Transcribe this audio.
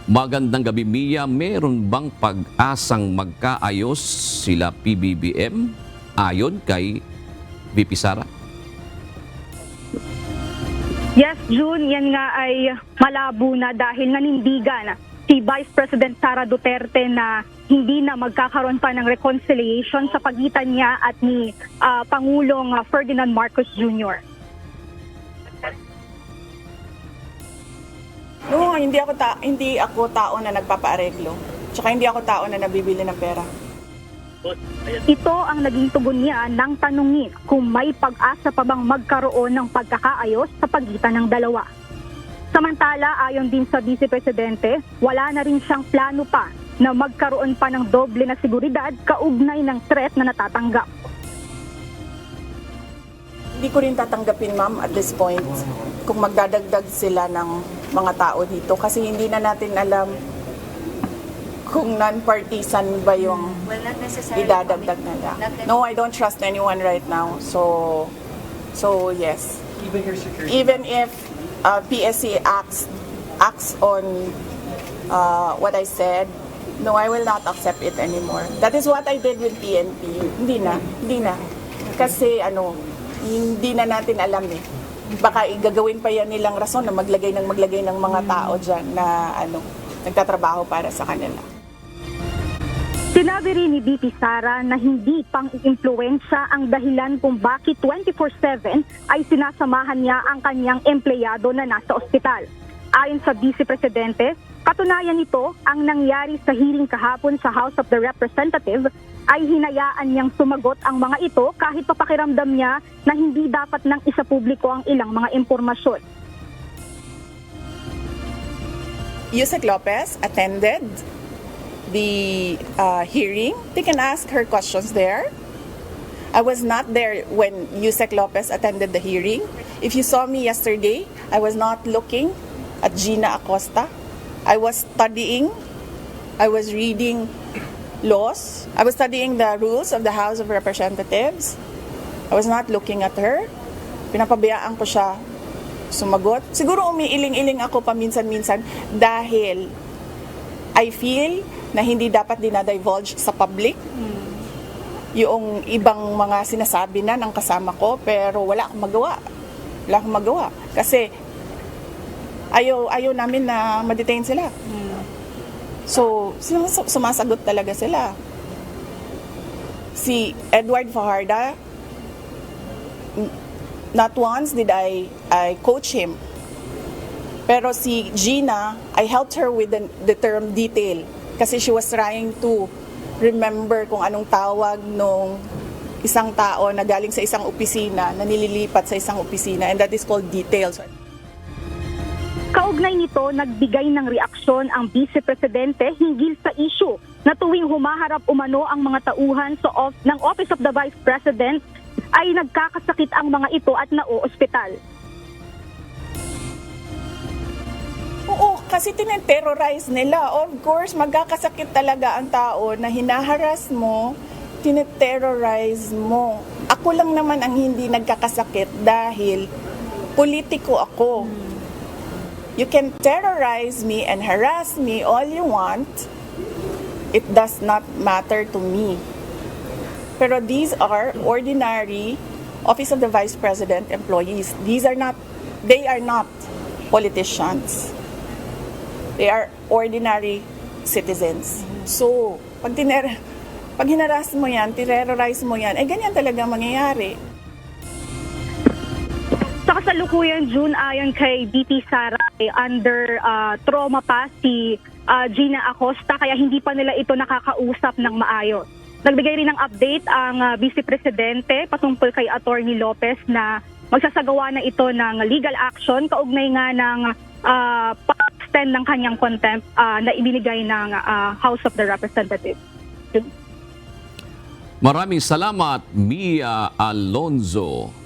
Magandang gabi, Mia. Meron bang pag-asang magkaayos sila PBBM ayon kay VP Sara? Yes, June, yan nga ay malabo na dahil nanindigan si Vice President Sara Duterte na hindi na magkakaroon pa ng reconciliation sa pagitan niya at ni Pangulong Ferdinand Marcos Jr. No, hindi ako tao na nagpapaareglo. Tsaka hindi ako tao na nabibili ng pera. Ito ang naging tugon niya nang tanungin kung may pag-asa pa bang magkaroon ng pagkakaayos sa pagitan ng dalawa. Samantala, ayon din sa Vice Presidente, wala na rin siyang plano pa na magkaroon pa ng doble na seguridad kaugnay ng threat na natatanggap. Hindi ko rin tatanggapin, ma'am, at this point kung magdadagdag sila ng mga tao dito kasi hindi na natin alam kung non-partisan ba yung idadagdag nila. No, I don't trust anyone right now. So yes. Even if PSC acts on what I said, no, I will not accept it anymore. That is what I did with PNP. Hindi na. Kasi hindi na natin alam eh. Baka igagawin pa yan nilang rason na maglagay ng mga tao dyan na nagtatrabaho para sa kanila. Sinabi rin ni VP Sara na hindi pang iimpluwensya ang dahilan kung bakit 24/7 ay sinasamahan niya ang kanyang empleyado na nasa ospital. Ayon sa Vice Presidente, katunayan nito ang nangyari sa hearing kahapon sa House of the Representatives ay hinayaan niyang sumagot ang mga ito kahit papakiramdam niya na hindi dapat nang isapubliko ang ilang mga impormasyon. Yusek Lopez attended the hearing. They can ask her questions there. I was not there when Yusek Lopez attended the hearing. If you saw me yesterday, I was not looking at Gina Acosta. I was studying. I was reading laws. I was studying the rules of the House of Representatives. I was not looking at her. Pinapabayaan ko siya sumagot. Siguro umiiling-iling ako paminsan-minsan dahil I feel na hindi dapat dinadivulge sa public yung ibang mga sinasabi na ng kasama ko, pero wala akong magawa. Kasi ayaw namin na ma-detain sila. So, sumasagot talaga sila. Si Edward Fajarda, not once did I coach him. Pero si Gina, I helped her with the term detail. Kasi she was trying to remember kung anong tawag nung isang tao na galing sa isang opisina, na nililipat sa isang opisina, and that is called details. Kaugnay nito, nagbigay ng reaksyon ang Vice Presidente hinggil sa issue na tuwing humaharap umano ang mga tauhan ng Office of the Vice President ay nagkakasakit ang mga ito at nao-ospital. Oo, kasi tineterrorize nila. Of course, magkakasakit talaga ang tao na hinaharas mo, tineterrorize mo. Ako lang naman ang hindi nagkakasakit dahil politiko ako. You can terrorize me and harass me all you want. It does not matter to me. Pero these are ordinary Office of the Vice President employees. They are not politicians. They are ordinary citizens. So, pag hinaras mo yan, terrorize mo yan, ganyan talaga mangyayari. Sa kasalukuyan, June, ayon kay VP Sara, under trauma pa si Gina Acosta, kaya hindi pa nila ito nakakausap ng maayos. Nagbigay rin ng update ang Vice Presidente patungkol kay Attorney Lopez na magsasagawa na ito ng legal action kaugnay nga ng pag-extend ng kanyang contempt na ibinigay ng House of the Representatives. Maraming salamat, Mia Alonzo.